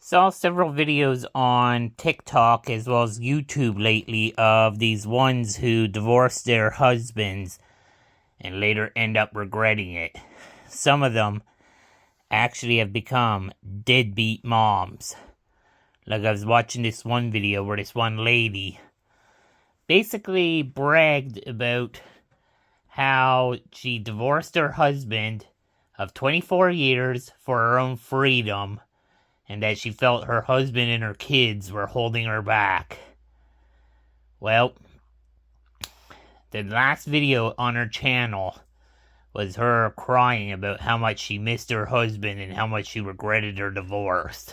Saw several videos on TikTok as well as YouTube lately of these ones who divorced their husbands and later end up regretting it. Some of them actually have become deadbeat moms. Like I was watching this one video where this one lady basically bragged about how she divorced her husband of 24 years for her own freedom, and that she felt her husband and her kids were holding her back. Well, the last video on her channel was her crying about how much she missed her husband and how much she regretted her divorce.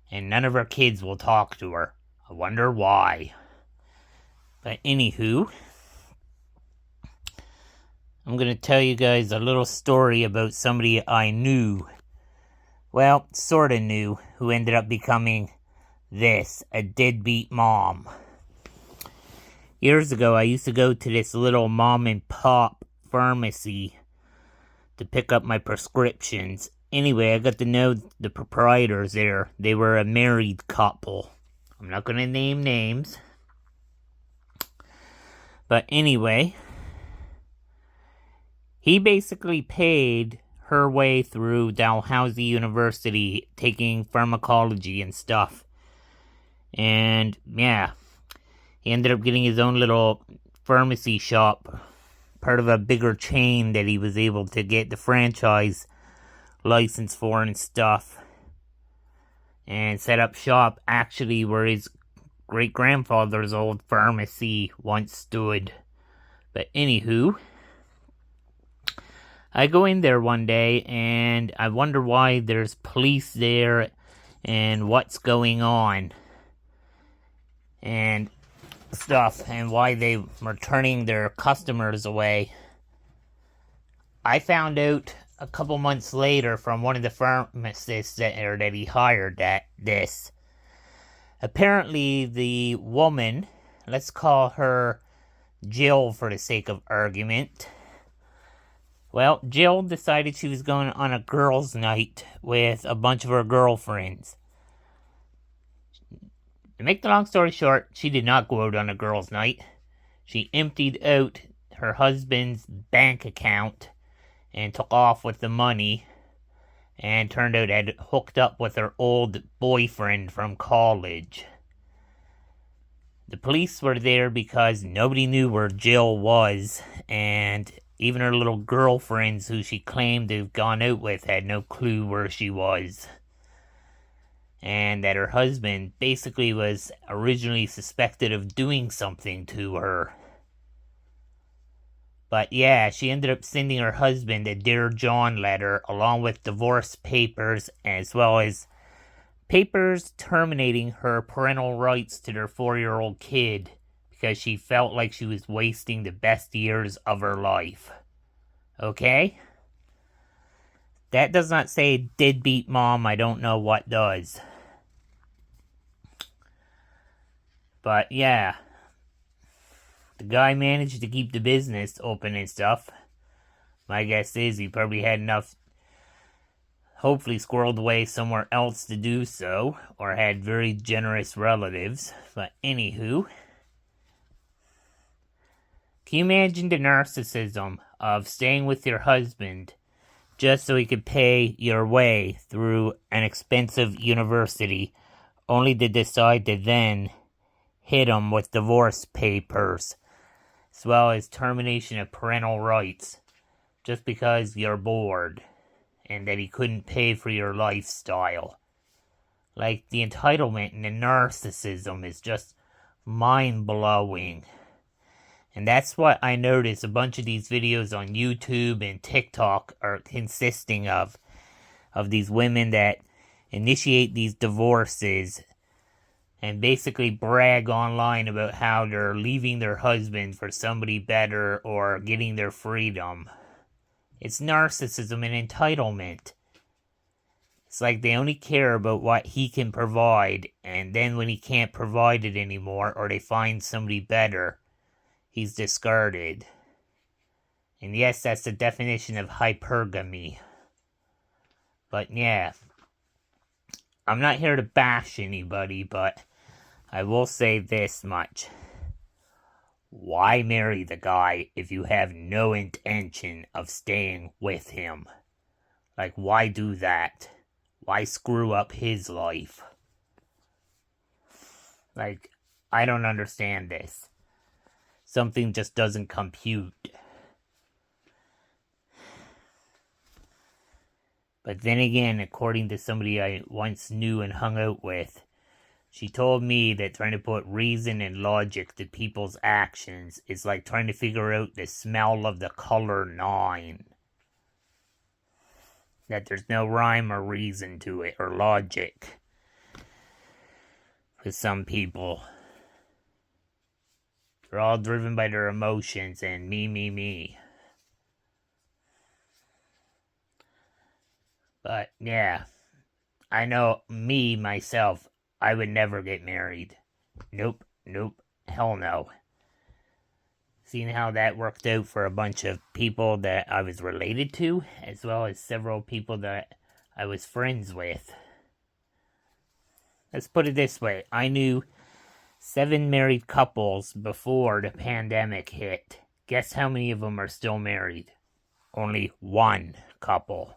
And none of her kids will talk to her. I wonder why. But anywho, I'm going to tell you guys a little story about somebody I knew. Well, sort of knew, who ended up becoming a deadbeat mom. Years ago, I used to go to this little mom and pop pharmacy to pick up my prescriptions. Anyway, I got to know the proprietors there. They were a married couple. I'm not going to name names. But anyway, he basically paid her way through Dalhousie University, taking pharmacology and stuff. And yeah, he ended up getting his own little pharmacy shop, part of a bigger chain that he was able to get the franchise license for and stuff. And set up shop actually where his great-grandfather's old pharmacy once stood. But anywho, I go in there one day and I wonder why there's police there and what's going on and stuff, and why they were turning their customers away. I found out a couple months later from one of the pharmacists that he hired that this. Apparently the woman, let's call her Jill for the sake of argument. Well, Jill decided she was going on a girls' night with a bunch of her girlfriends. To make the long story short, she did not go out on a girls' night. She emptied out her husband's bank account and took off with the money, and turned out had hooked up with her old boyfriend from college. The police were there because nobody knew where Jill was, and even her little girlfriends who she claimed to have gone out with had no clue where she was. And that her husband basically was originally suspected of doing something to her. But yeah, she ended up sending her husband a Dear John letter along with divorce papers, as well as papers terminating her parental rights to their 4-year-old kid because she felt like she was wasting the best years of her life. Okay? That does not say deadbeat mom. I don't know what does. But yeah, the guy managed to keep the business open and stuff. My guess is he probably had enough, hopefully squirreled away somewhere else to do so, or had very generous relatives. But anywho, can you imagine the narcissism of staying with your husband just so he could pay your way through an expensive university, only to decide to then hit him with divorce papers, as well as termination of parental rights, just because you're bored, and that he couldn't pay for your lifestyle. Like, the entitlement and the narcissism is just mind-blowing. And that's what I notice a bunch of these videos on YouTube and TikTok are consisting of these women that initiate these divorces and basically brag online about how they're leaving their husband for somebody better or getting their freedom. It's narcissism and entitlement. It's like they only care about what he can provide, and then when he can't provide it anymore, or they find somebody better, he's discarded. And yes, that's the definition of hypergamy. But yeah, I'm not here to bash anybody, but I will say this much. Why marry the guy if you have no intention of staying with him? Like, why do that? Why screw up his life? Like, I don't understand this. Something just doesn't compute. But then again, according to somebody I once knew and hung out with, she told me that trying to put reason and logic to people's actions is like trying to figure out the smell of the color 9. That there's no rhyme or reason to it, or logic. With some people. They're all driven by their emotions and me. But yeah, I know me, myself, I would never get married. Nope, hell no. Seeing how that worked out for a bunch of people that I was related to, as well as several people that I was friends with. Let's put it this way. I knew 7 married couples before the pandemic hit. Guess how many of them are still married? Only 1 couple.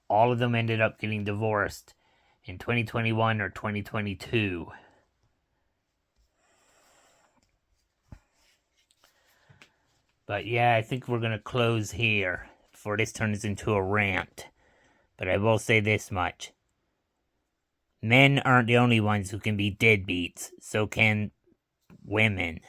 All of them ended up getting divorced in 2021 or 2022. But yeah, I think we're going to close here before this turns into a rant. But I will say this much. Men aren't the only ones who can be deadbeats. So can women.